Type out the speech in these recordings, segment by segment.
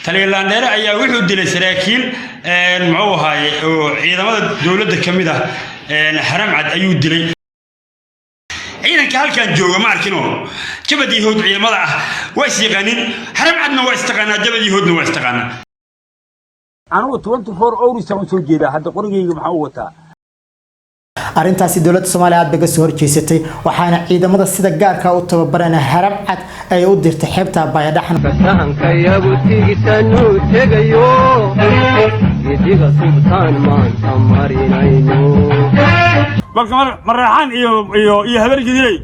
taliyalaan dheere ayaa wuxuu dilay saraakiil muxuu ahaay oo ciidamada dawladda kamid ah haram cad ayuu dilay ciidanka halkan jooga ma arkino jabadii hood ciidamada ah way isqaanin haram cadna way istaqaana jabadii hoodna way istaqaana anigu 24 hours aan soo jeedaa hadda qorigeyga maxaa u wataa arintaasi dawladda Soomaaliya aad baga soo horjeesatay waxaana ciidamada sida gaarka u tababarana haram cad ay u dirtay xeebta Baayadhaxan fasahanka iyagu tigisanuu tegayo gidiga sultaan maanta marinayno balka maraxan iyo habar gidilay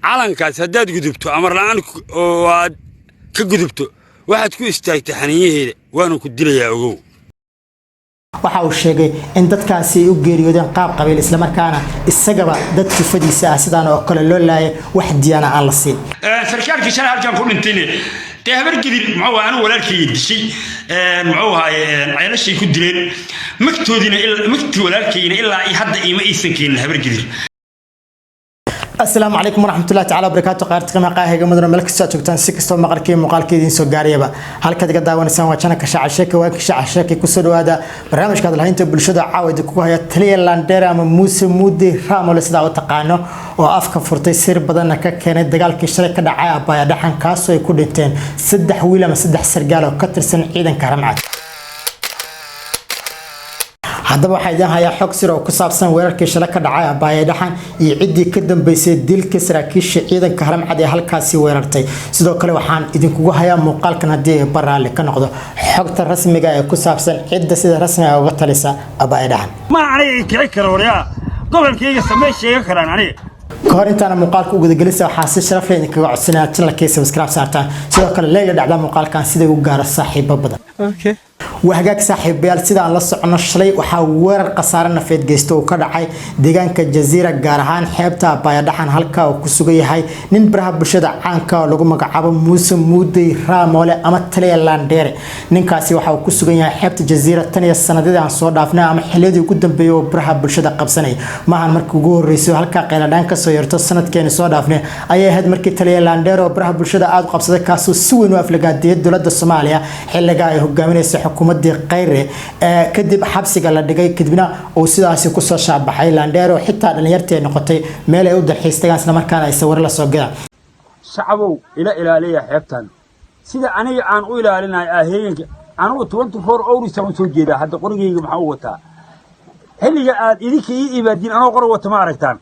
calankaas haddaad gudubto amar la'aan oo aad ka gudubto waxaad ku istaagtay xaniyaheeda waanu ku dilayaa ogow waxa uu sheegay in dadkaasi ay u geeriyoodeen qaab qabiil isla markaana isagaba dad kufadiisa ah sidaan oo kale loo laayay wax diyaana aan la siin sarkaalkii shalay halkan ku dhintayne dee habar gidil muxuu aanu walaalkii dishay muxuu ahaay ceelashay ku dileen magti walaalkayna ilaa hadda ima aysan keenin habar gidil السلام عليكم ورحمة الله تعالى وبركاته قارتك ما قاهي مدن ملك ساتوكتان سكستو مقالكي مقالكي دين سو غاريبا halka daga daawanaysan waa channel ka shacashaka waa ka shacashaka ku soo dhawaada barnaamijka hadalhaynta bulshada caawida ku haya taliyalaan dheer ama Muuse Muudi Raamole sida uu taqaano oo afka furtay sir badan ka keenay dagaalkii shalay ka dhacay Baayadhaxan kaas oo ay ku dhinteen 3 wiil ama 3 sargaal oo ka tirsan ciidanka Haram Cad haddaba waxay leeyahay xog sir oo ku saabsan weerarkii shalay ka dhacay Baayadhaxan iyo cidii ka dambeysay dilka saraakiisha ciidanka Haram Cad ee halkaasi weerartay sidoo kale waxaan idinkugu hayaa muuqaalkan hadii baraale ka noqdo xogta rasmiga ee ku saabsan cidda sida rasmiga uga talisa Baayadhaxan ma aniga kici karo wariyaa gobolkayga sameey sheega karaan aniga كورنتانا مقالك وجدجلسة وحاسس شرف لي إنك وعسنا تلا كيس سبسكرايب ساعتان سواء كان ليلة دعدا مقال كان سيدا وجار الصاحب ببدا. أوكي. وحاجك صاحب بيال سيدا على الصعنا الشلي وحاور قصارنا في الجستو وكرعي ديجان كجزيرة جارهان حبتها Baayadhaxan هالكا وكسوجي هاي ننبرها بشدة عنكا ولقوا مقعب Muuse Muudi Raamole أما taliyalaan dheere ننكاسي وحاو كسوجي هاي حبت جزيرة تانية السنة دي عن صور دافنا أما حليدي قدام بيو برها بشدة قبسني ما هالمركوجو رئيسو هالكا قيلان كسويرتو السنة كان صور دافنا أيه هاد مركي taliyalaan dheere وبرها بشدة عاد قبسة كاسو سوين وافلقات دي دولة الصومالية حلقا يهجمين يسحكم مدي قيرة كدب حبسي قال لدقي كدبنا وسيداسي كسر شعب حيلان ديرو حتى دلنيرتي نقطي ميل يود الحيستان سلا markaan ay sawir la soo galaan shacabo ila ilaaliya xeebtan sida aniga aan u ilaalinay aheenka anigu 24 hours aan soo jeedaa hadda qorigeyga maxaa u wataa xilliga aad idinka ii ibaadin anoo qor wata ma aragtaan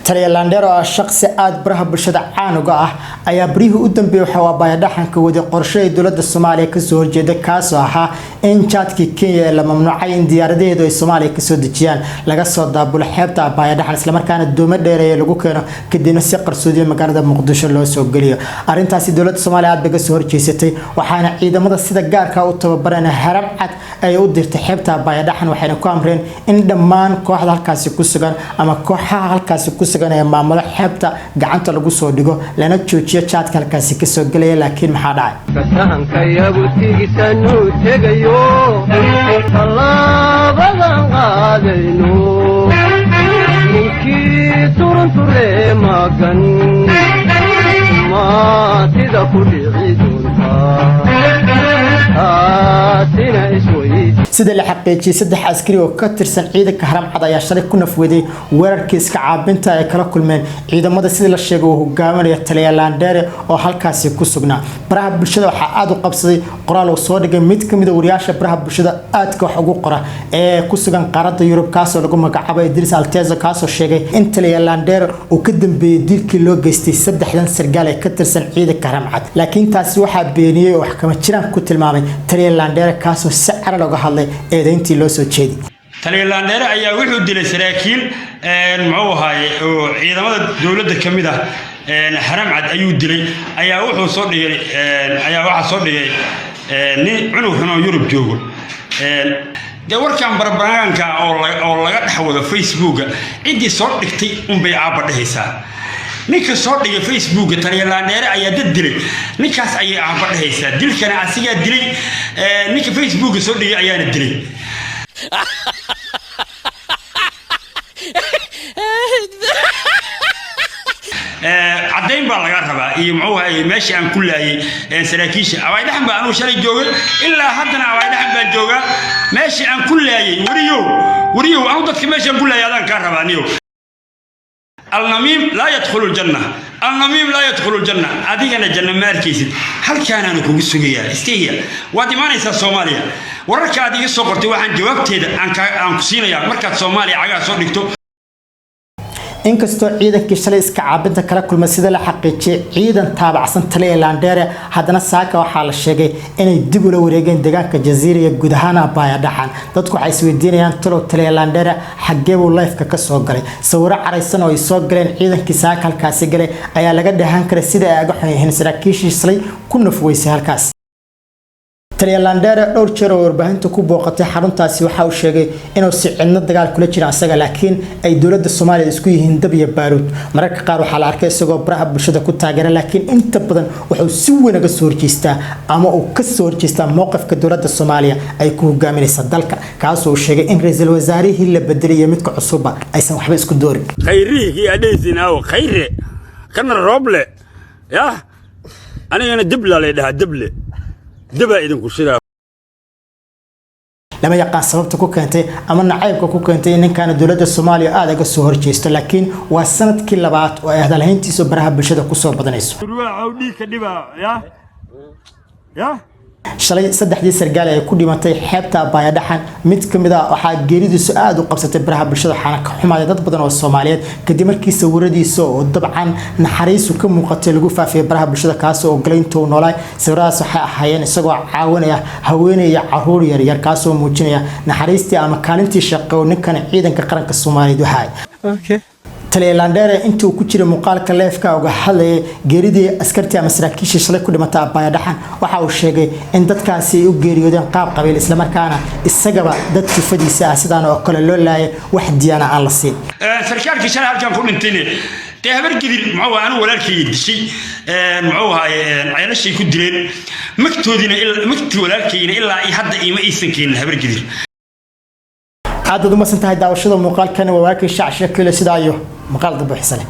taliyalaan dheer oo shakhsi aad baraha bulshada caan uga ah ayaa barihi u dambeeyay waxa Baayadhaxan ka wada qorshe ay dawladda Soomaaliya ka soo horjeeda kaas oo ahaa in jaadkii Kenya la mamnuucay in diyaaradaheedu ay Soomaaliya ka soo dejiyaan laga soo daabulo xeebta Baayadhaxan isla markaana doomo dheereeyay lagu keeno kadibna si qarsoodi magaalada Muqdisho loo soo geliyo arintaasi dawladda Soomaaliya aad baga soo horjeesatay waxaana ciidamada sida gaarka u tababarana Haram Cad ay u dirtay xeebta Baayadhaxan waxayna ku amreen in dhammaan kooxda halkaasi ku sugan ama kooxaha halkaasi ku sugan ee maamula xeebta gacanta lagu soo dhigo lana joojiyo jaadka halkaasi ka soo galaya laakiin maxaa dhacay fasahanka iyagu tigisanuu tegayo talaabadan qaadayno ninkii turunture magan maatida ku dhici doontaa sida la xaqiijiyay 3 askari oo ka tirsan ciidanka Haram Cad ayaa shalay ku nafweeday weerarkii iska caabinta ay kala kulmeen ciidamada sida la sheegay oo hogaaminaya taliyalaan dheere oo halkaasi ku sugnaa baraha bulshada waxa aad u qabsaday qoraal oo soo dhigay mid kamid ah wariyaasha baraha bulshada aadka wax ugu qora ee ku sugan qaaradda Yurub kaas oo lagu magacaabay Idris Alteza kaas oo sheegay in taliyalaan dheere uu ka dambeeyay dilkii loo geystay 3 sargaal ee ka tirsan ciidanka Haram Cad laakiin taasi waxa beeniyay oo wax kama jiraan ku tilmaamay taliyalaan dheere kaas oo si carar looga hadlay eedayntii loo soo jeediyay taliyalaan dheere ayaa wuxuu dilay saraakiil muxuu ahaay oo ciidamada dawladda kamid ah Haram Cad ayuu dilay ayaa wuxuu soo dhigay waxa soo dhigay nin cunug xun oo Yurub joogo de warkan barbaraanka oo laga dhaxwado Facebook cidii soo dhigtay bay aaba dhahaysaa ninka soo dhigay Facebook taliyalaan dheere ayaa dad dilay ninkaas ayay aaba dhahaysaa dilkana asiga dilay ninka Facebook soo dhigay ayaana dilay عدين بالغ ربا يمعوها ماشي عن كل سراكيش أوايد حن بانو شري جوجا إلا حدنا أوايد حن بجوجا ماشي عن كل وريو أوضك ماشي عن كل هذا كهرباء نيو النميم لا يدخل الجنة النميم لا يدخل الجنة هذه أنا الجنة ماركيز هل كان أنا كوب السورية استهيا وادي ما نيسا الصومالية ورك هذه الصقر توحن جوابت عن كسينيا مركز صوماليا عجا صدقته inkastoo ciidankii shalay iska caabinta kala kulmay sida la xaqiijiyay ciidan taabacsan Taliyalandere haddana saaka waxaa la sheegay inay dib u wareegeen deegaanka Jazeera guud ahaan Abaya dhaxan dadku waxay isweydiinayaan Taliyalandere xagee uu life ka soo galay sawiro caraysan oo ay soo galeen ciidankii saaka halkaas galay ayaa laga dhahan karay sida ay uga xayeen saraakiishii shalay ku nafweysay halkaas Taliyalandere dhowr jeer oo warbaahinta ku booqatay xaruntaasi waxa uu sheegay inuu si cidna dagaal kula jiro asaga laakiin ay dawladda Soomaaliya isku yihiin dab iyo baaruud mararka qaar waxa la arkay isagoo baraha bulshada ku taageera laakiin inta badan wuxuu si weyn uga soo horjeestaa ama uu ka soo horjeestaa mowqifka dawladda Soomaaliya ay ku hogaaminaysa dalka kaas oo sheegay in ra'iisul wasaarihii la bedelay midka cusub aysan waxba isku doorin khayrihi adeysina oo khayre kana roble ya anigana dibla leedahay dible دبا إذن كشرا لما يقع سبب تكون كنتي أما نعيب كوكو كنتي إن كان دولة الصومالية هذا قصور جيست لكن والسنة كل بعض وهذا الهنتي سبرها بشدة كسور بدنيسو. عودي كدبا يا shalay saddexdii sargaal ay ku dhimatay xeebta Abaya dhaxan mid kamid ah waxa geeridiisu aad u qabsatay baraha bulshada waxaana ka xumaaday dad badan oo Soomaaliyeed kadib markii sawiradiisa oo dabcan naxariisu ka muuqatay lagu faafiyay baraha bulshada kaas oo galeynta noolay sawiradaas waxa ahaayeen isagoo caawinaya haweeney iyo caruur yar yar kaas oo muujinaya naxariistii ama kaalintii shaqo ninkan ciidanka qaranka Soomaaliyeed waxa okay Taliyalandere intuu ku jiray muuqaalka leefka uga hadlayay geeridii askartii ama saraakiishii shalay ku dhimatay Abaya dhaxan waxa uu sheegay in dadkaasi ay u geeriyoodeen qaab qabiil isla markaana isagaba dadkii fadiisa ah sidaan oo kale loo laayay wax diyaana aan la siin sarkaalkii shalay halkan ku dhintay habar gidir muxuu aanu walaalkii dishay muxuu caylashay ku dileen magtoodina magtii walaalkiina ilaa hadda ima aysan keenin habar gidir aad u masantahay daawashada muuqaalkan waa waakii shacshaka kale sidaayo مقال ضبح سنة